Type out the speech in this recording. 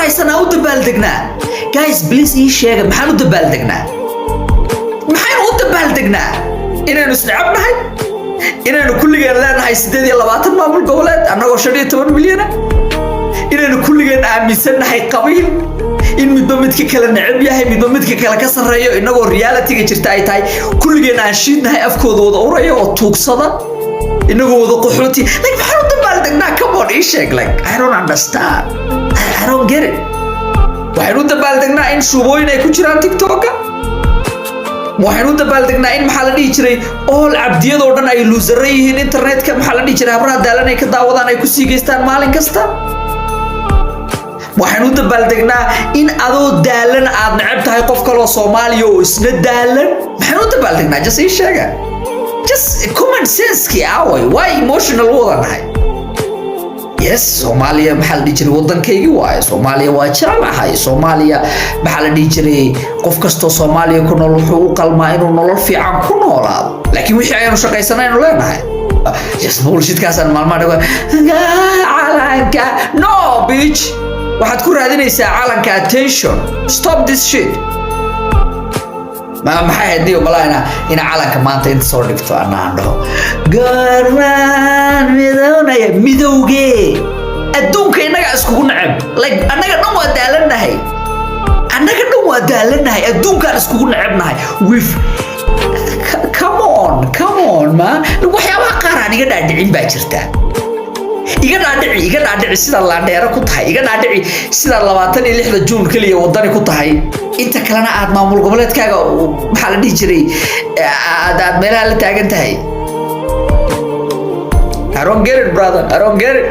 faraxsanaa u dabaaldegnaa guys please ii sheega maxaan u dabaaldegnaa maxaan u dabaaldegnaa inaynu isnacabnahay inaynu kulligeen leenahay 8 maamul goboleed annagoo 15 milyan inaynu kulligeen aaminsannahay qabiil in midba midka kale nacab yahay midba midka kale ka sareeyo inagoo reality-ga jirta ay tahay kulligeen aan shiidnahay afkooda wada uraya oo tuugsada inagoo wada qaxooti like maxaan u dabaaldegnaa come on ii sheeg like I don't understand I don't get it waxaan u dabaaldegnaa in shubooyin ay ku jiraan TikTok-ka waxaan u dabaaldegnaa in maxaa la dhihi jiray all cabdiyadoo dhan ay loser yihiin internet-ka maxaa la dhihi jiray habraha daalan ay ka daawadaan ay ku sii geystaan maalin kasta waxaan u dabaaldegnaa in adoo daalan aad nacab tahay qof kale oo Soomaaliya oo isna daalan maxaan u dabaaldegnaa just ii sheega just common sense-ki away why emotional wadanahay yes Soomaaliya maxaa la dhihi jiray wadankaygi waaye Soomaaliya waa jeclahay Soomaaliya maxaa la dhihi jiray qof kastoo Soomaaliya ku nool wuxuu u qalmaa inuu nolol fiican ku noolaado laakiin wixii aynu shaqaysanayno leenahay just bullshit-kaasaan maalmaha dhago calanka no bitch waxaad ku raadinaysaa calanka attention stop this shit maxay hadii malaayna in calanka maanta inta soo dhigto anaan dhaho garmaan midowgee adduunka inaga iskugu nacab like annaga dhan waa daalanahay adduunkaan iskugu nacabnahay with come on man waxyaabaha qaar aan iga dhaadhicin baa jirta iga dhaadhici sida laandheero ku tahay iga dhaadhici sida 26 Juun kaliya wadani ku tahay inta kalena aad maamul goboleedkaaga maxaa la dhihi jiray aad meelaha la taagan tahay I don't get it brother I don't get it